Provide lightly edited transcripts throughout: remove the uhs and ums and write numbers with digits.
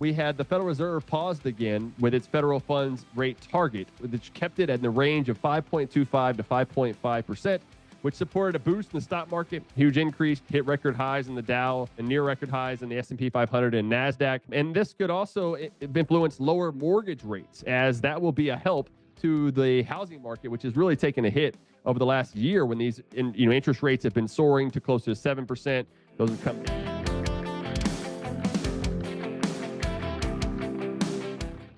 we had the Federal Reserve paused again with its federal funds rate target, which kept it in the range of 5.25 to 5.5%, which supported a boost in the stock market. Huge increase, hit record highs in the Dow and near record highs in the S&P 500 and NASDAQ. And this could also influence lower mortgage rates, as that will be a help to the housing market, which has really taken a hit over the last year when these interest rates have been soaring to close to 7%. Those have come.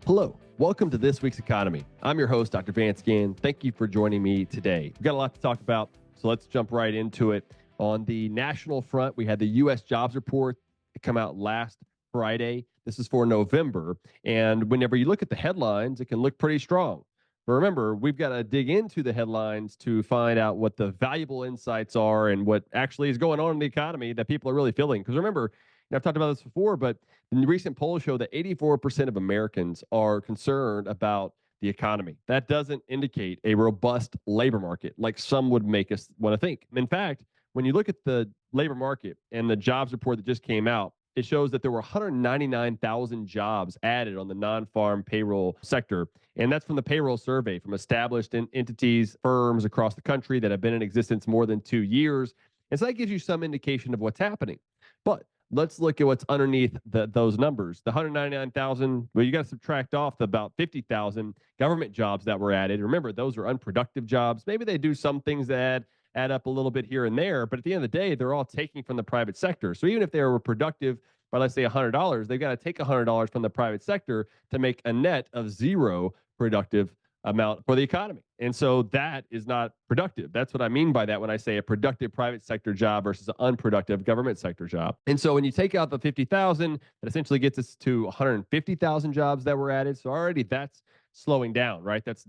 Hello, welcome to This Week's Economy. I'm your host, Dr. Vance Ginn. Thank you for joining me today. We've got a lot to talk about, so let's jump right into it. On the national front, we had the U.S. jobs report come out last Friday. This is for November, and whenever you look at the headlines, it can look pretty strong. But remember, we've got to dig into the headlines to find out what the valuable insights are and what actually is going on in the economy that people are really feeling. Because remember, I've talked about this before, but the recent polls show that 84% of Americans are concerned about the economy. That doesn't indicate a robust labor market like some would make us want to think. In fact, when you look at the labor market and the jobs report that just came out, it shows that there were 199,000 jobs added on the non-farm payroll sector. And that's from the payroll survey from established entities, firms across the country that have been in existence more than 2 years. And so that gives you some indication of what's happening. But let's look at what's underneath those numbers. The 199,000, well, you got to subtract off the about 50,000 government jobs that were added. Remember, those are unproductive jobs. Maybe they do some things that add up a little bit here and there, but at the end of the day, they're all taking from the private sector. So even if they were productive by, let's say, $100, they've got to take $100 from the private sector to make a net of zero productive amount for the economy. And so that is not productive. That's what I mean by that when I say a productive private sector job versus an unproductive government sector job. And so when you take out the 50,000, that essentially gets us to 150,000 jobs that were added. So already that's slowing down, right? That's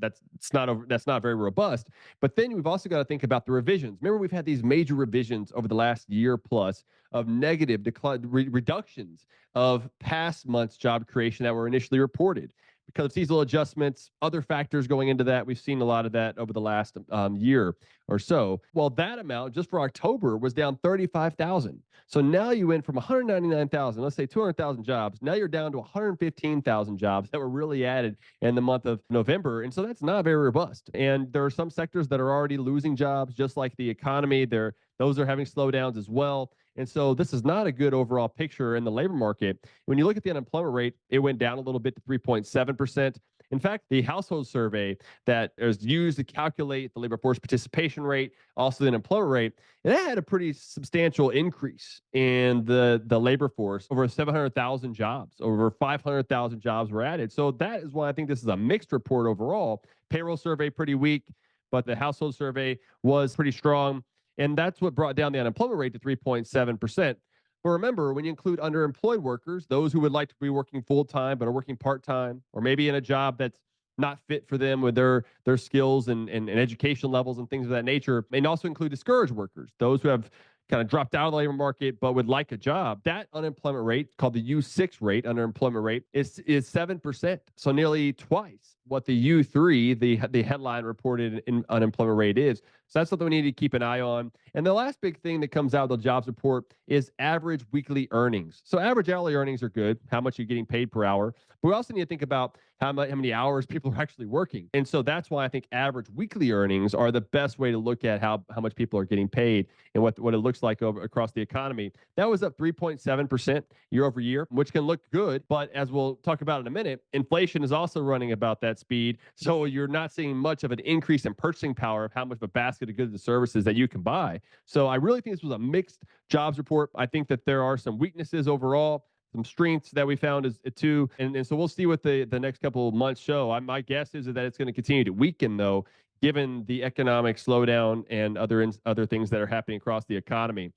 not very robust. But then we've also got to think about the revisions. Remember, we've had these major revisions over the last year plus of negative reductions of past months job creation that were initially reported. Because of seasonal adjustments, other factors going into that, we've seen a lot of that over the last year or so. Well, that amount just for October was down 35,000. So now you went from 199,000, let's say 200,000 jobs. Now you're down to 115,000 jobs that were really added in the month of November. And so that's not very robust. And there are some sectors that are already losing jobs, just like the economy. Those are having slowdowns as well. And so this is not a good overall picture in the labor market. When you look at the unemployment rate, it went down a little bit to 3.7%. In fact, the household survey that is used to calculate the labor force participation rate, also the unemployment rate, it had a pretty substantial increase in the labor force. Over 700,000 jobs, over 500,000 jobs were added. So that is why I think this is a mixed report overall. Payroll survey pretty weak, but the household survey was pretty strong. And that's what brought down the unemployment rate to 3.7%. But remember, when you include underemployed workers, those who would like to be working full-time but are working part-time, or maybe in a job that's not fit for them with their skills and education levels and things of that nature, and also include discouraged workers, those who have kind of dropped out of the labor market but would like a job, that unemployment rate, called the U6 rate, underemployment rate, is 7%. So nearly twice what the U3, the headline reported in unemployment rate is. So that's something we need to keep an eye on. And the last big thing that comes out of the jobs report is average weekly earnings. So average hourly earnings are good, how much you're getting paid per hour. But we also need to think about how many hours people are actually working. And so that's why I think average weekly earnings are the best way to look at how much people are getting paid and what it looks like across the economy. That was up 3.7% year over year, which can look good. But as we'll talk about in a minute, inflation is also running about that speed. So you're not seeing much of an increase in purchasing power of how much of a basket of goods and services that you can buy. So I really think this was a mixed jobs report. I think that there are some weaknesses overall, some strengths that we found is too. And so we'll see what the next couple of months show. My guess is that it's going to continue to weaken, though, given the economic slowdown and other things that are happening across the economy.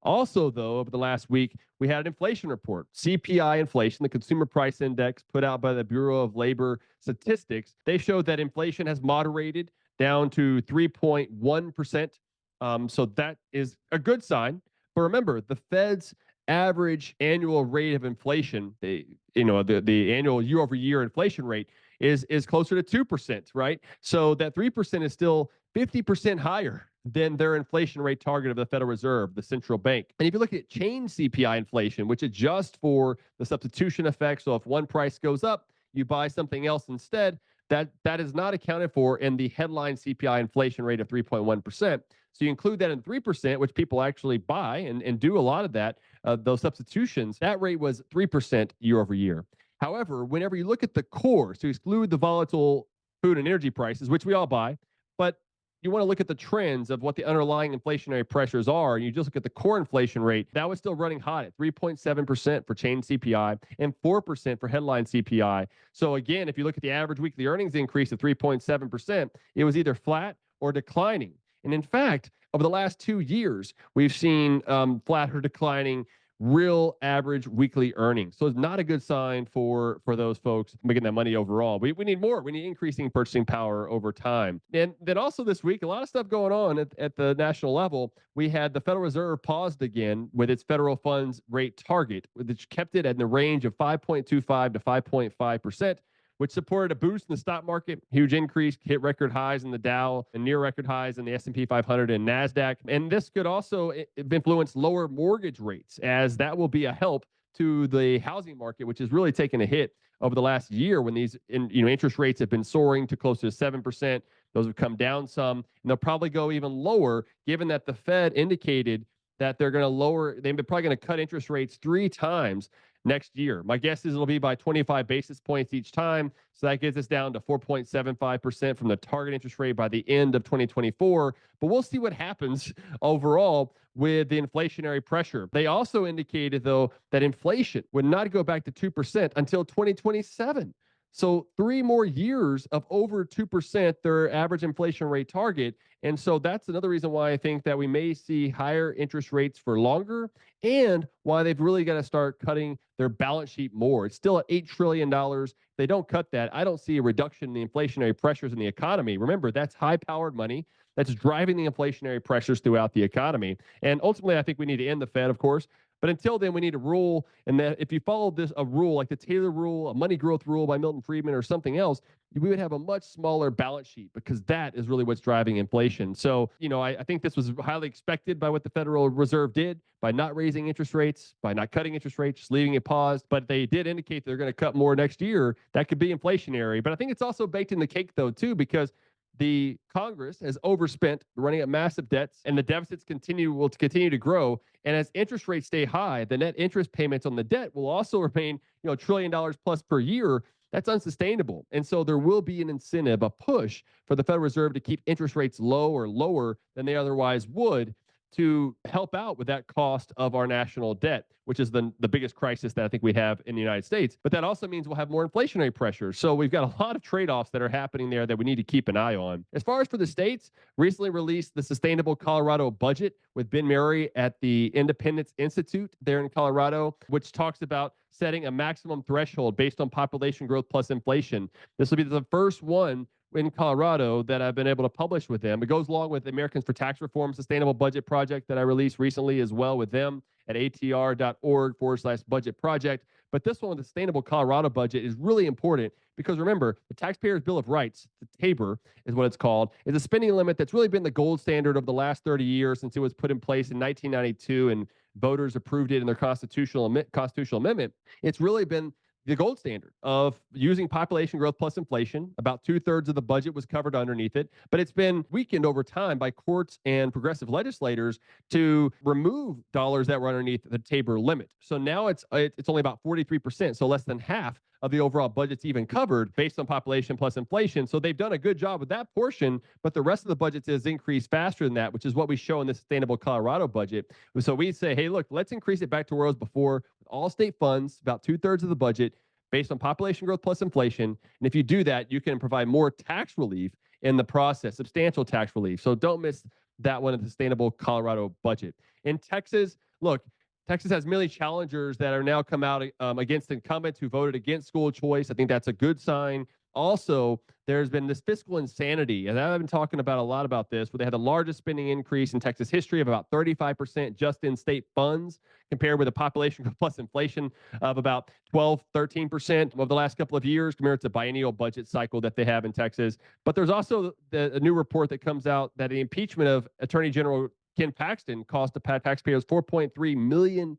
Also, though, over the last week, we had an inflation report, CPI inflation, the Consumer Price Index put out by the Bureau of Labor Statistics. They showed that inflation has moderated down to 3.1%. So that is a good sign. But remember, the Fed's average annual rate of inflation, the annual year over year inflation rate is closer to 2%, right? So that 3% is still 50% higher than their inflation rate target of the Federal Reserve, the central bank. And if you look at change CPI inflation, which adjusts for the substitution effect, so if one price goes up, you buy something else instead, that is not accounted for in the headline CPI inflation rate of 3.1%. So you include that in 3%, which people actually buy and do a lot of that, those substitutions. That rate was 3% year over year. However, whenever you look at the core, so exclude the volatile food and energy prices, which we all buy, but you want to look at the trends of what the underlying inflationary pressures are, and you just look at the core inflation rate, that was still running hot at 3.7% for chain CPI and 4% for headline CPI. So again, if you look at the average weekly earnings increase of 3.7%, it was either flat or declining. And in fact, over the last 2 years, we've seen flat or declining real average weekly earnings. So it's not a good sign for those folks making that money overall. We need more. We need increasing purchasing power over time. And then also this week, a lot of stuff going on at the national level. We had the Federal Reserve paused again with its federal funds rate target, which kept it in the range of 5.25 to 5.5%. Which supported a boost in the stock market, huge increase, hit record highs in the Dow and near record highs in the S&P 500 and NASDAQ. And this could also influence lower mortgage rates, as that will be a help to the housing market, which has really taken a hit over the last year when these interest rates have been soaring to close to 7%. Those have come down some, and they'll probably go even lower, given that the Fed indicated that they're going to lower, they're probably going to cut interest rates 3 times next year. My guess is it'll be by 25 basis points each time. So that gets us down to 4.75% from the target interest rate by the end of 2024. But we'll see what happens overall with the inflationary pressure. They also indicated, though, that inflation would not go back to 2% until 2027. So 3 more years of over 2%, their average inflation rate target. And so that's another reason why I think that we may see higher interest rates for longer, and why they've really got to start cutting their balance sheet more. It's still at $8 trillion. If they don't cut that, I don't see a reduction in the inflationary pressures in the economy. Remember, that's high-powered money that's driving the inflationary pressures throughout the economy. And ultimately, I think we need to end the Fed, of course. But until then, we need a rule, and that if you follow a rule like the Taylor rule, a money growth rule by Milton Friedman, or something else, we would have a much smaller balance sheet, because that is really what's driving inflation. So, I think this was highly expected by what the Federal Reserve did by not raising interest rates, by not cutting interest rates, just leaving it paused. But they did indicate they're going to cut more next year. That could be inflationary. But I think it's also baked in the cake, though, too, because the Congress has overspent, running up massive debts, and the deficits will continue to grow. And as interest rates stay high, the net interest payments on the debt will also remain, $1 trillion plus per year. That's unsustainable. And so there will be an incentive, a push for the Federal Reserve to keep interest rates low or lower than they otherwise would, to help out with that cost of our national debt, which is the biggest crisis that I think we have in the United States. But that also means we'll have more inflationary pressure. So we've got a lot of trade-offs that are happening there that we need to keep an eye on. As far as for the states, recently released the Sustainable Colorado Budget with Ben Murrey at the Independence Institute there in Colorado, which talks about setting a maximum threshold based on population growth plus inflation. This will be the first one in Colorado that I've been able to publish with them. It goes along with the Americans for Tax Reform Sustainable Budget Project that I released recently as well with them at atr.org/budget project. But this one, the Sustainable Colorado Budget, is really important because remember, the Taxpayers' Bill of Rights, the TABOR is what it's called, is a spending limit that's really been the gold standard of the last 30 years since it was put in place in 1992 and voters approved it in their constitutional amendment. It's really been the gold standard of using population growth plus inflation. About 2/3 of the budget was covered underneath it, but it's been weakened over time by courts and progressive legislators to remove dollars that were underneath the TABOR limit. So now it's only about 43%, so less than half of the overall budget's even covered based on population plus inflation. So they've done a good job with that portion, but the rest of the budget has increased faster than that, which is what we show in the Sustainable Colorado Budget. So we say, hey, look, let's increase it back to where it was before, with all state funds, about 2/3 of the budget, based on population growth plus inflation. And if you do that, you can provide more tax relief in the process, substantial tax relief. So don't miss that one in the Sustainable Colorado Budget. In Texas, look, Texas has many challengers that are now come out against incumbents who voted against school choice. I think that's a good sign Also, there's been this fiscal insanity, and I've been talking about a lot about this, where they had the largest spending increase in Texas history of about 35% just in state funds, compared with a population plus inflation of about 12, 13% over the last couple of years, compared to the biennial budget cycle that they have in Texas. But there's also a new report that comes out that the impeachment of Attorney General Ken Paxton cost the taxpayers $4.3 million.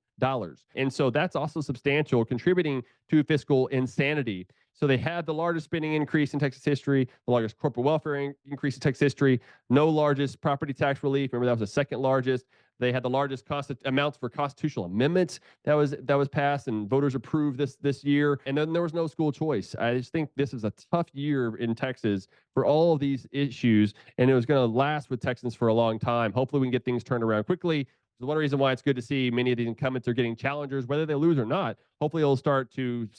And so that's also substantial, contributing to fiscal insanity. So they had the largest spending increase in Texas history, the largest corporate welfare increase in Texas history, no largest property tax relief. Remember, that was the second largest. They had the largest amounts for constitutional amendments that was passed and voters approved this year. And then there was no school choice. I just think this is a tough year in Texas for all of these issues, and it was going to last with Texans for a long time. Hopefully, we can get things turned around quickly. There's one reason why it's good to see many of these incumbents are getting challengers, whether they lose or not. Hopefully, it'll start to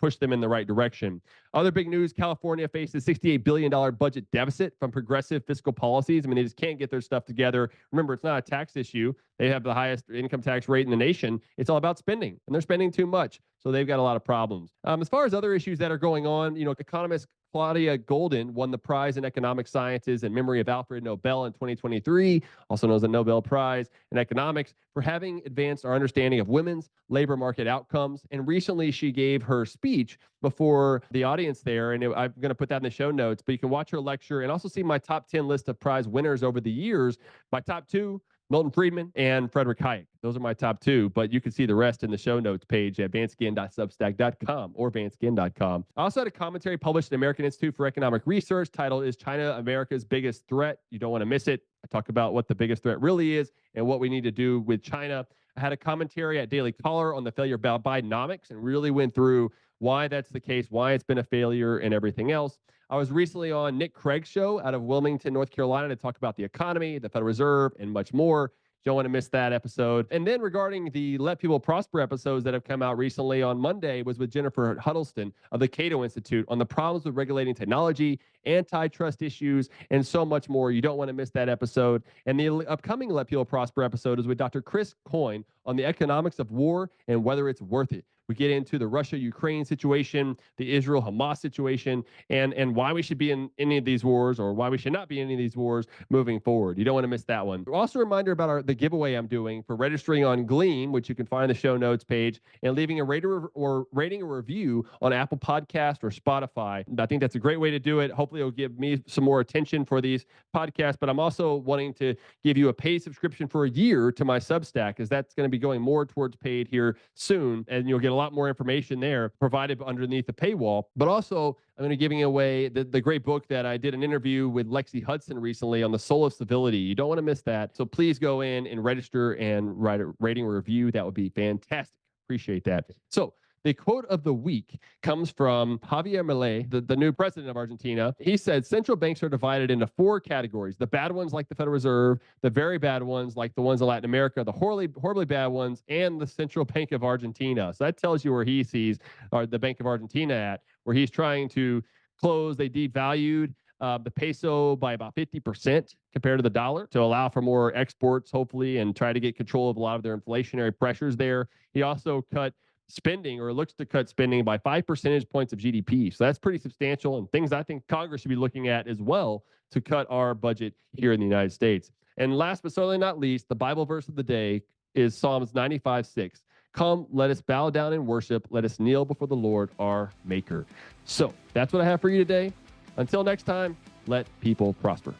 push them in the right direction. Other big news, California faces $68 billion budget deficit from progressive fiscal policies. I mean, they just can't get their stuff together. Remember, it's not a tax issue. They have the highest income tax rate in the nation. It's all about spending, and they're spending too much. So they've got a lot of problems. As far as other issues that are going on, economist Claudia Golden won the prize in economic sciences in memory of Alfred Nobel in 2023, also known as the Nobel Prize in Economics, for having advanced our understanding of women's labor market outcomes. And recently she gave her speech before the audience there, and I'm going to put that in the show notes, but you can watch her lecture and also see my top 10 list of prize winners over the years. My top two, Milton Friedman and Frederick Hayek. Those are my top two, but you can see the rest in the show notes page at vanceginn.substack.com or vanceginn.com. I also had a commentary published in American Institute for Economic Research titled, "Is China America's Biggest Threat?" You don't want to miss it. I talk about what the biggest threat really is and what we need to do with China. I had a commentary at Daily Caller on the failure of Bidenomics and really went through why that's the case, why it's been a failure, and everything else. I was recently on Nick Craig's show out of Wilmington, North Carolina, to talk about the economy, the Federal Reserve, and much more. Don't want to miss that episode. And then regarding the Let People Prosper episodes that have come out recently, on Monday was with Jennifer Huddleston of the Cato Institute on the problems with regulating technology, antitrust issues, and so much more. You don't want to miss that episode. And the upcoming Let People Prosper episode is with Dr. Chris Coyne on the economics of war and whether it's worth it. We get into the Russia-Ukraine situation, the Israel-Hamas situation, and why we should be in any of these wars or why we should not be in any of these wars moving forward. You don't want to miss that one. Also, a reminder about the giveaway I'm doing for registering on Gleam, which you can find in the show notes page, and leaving a rating or review on Apple Podcast or Spotify. I think that's a great way to do it. Hopefully, it'll give me some more attention for these podcasts, but I'm also wanting to give you a paid subscription for a year to my Substack, because that's going to be going more towards paid here soon, and you'll get a lot more information there provided underneath the paywall. But also, I'm going to be giving away the great book that I did an interview with Lexi Hudson recently on the soul of civility. You don't want to miss that. So please go in and register and write a rating or review. That would be fantastic. Appreciate that. So the quote of the week comes from Javier Milei, the new president of Argentina. He said, central banks are divided into four categories: the bad ones like the Federal Reserve, the very bad ones like the ones in Latin America, the horribly bad ones, and the Central Bank of Argentina. So that tells you where he sees the Bank of Argentina at, where he's trying to close. They devalued the peso by about 50% compared to the dollar to allow for more exports, hopefully, and try to get control of a lot of their inflationary pressures there. He also cut spending, or looks to cut spending, by 5 percentage points of GDP. So that's pretty substantial, and things I think Congress should be looking at as well to cut our budget here in the United States. And last but certainly not least, the Bible verse of the day is Psalms 95:6. Come, let us bow down and worship. Let us kneel before the Lord, our Maker. So that's what I have for you today. Until next time, let people prosper.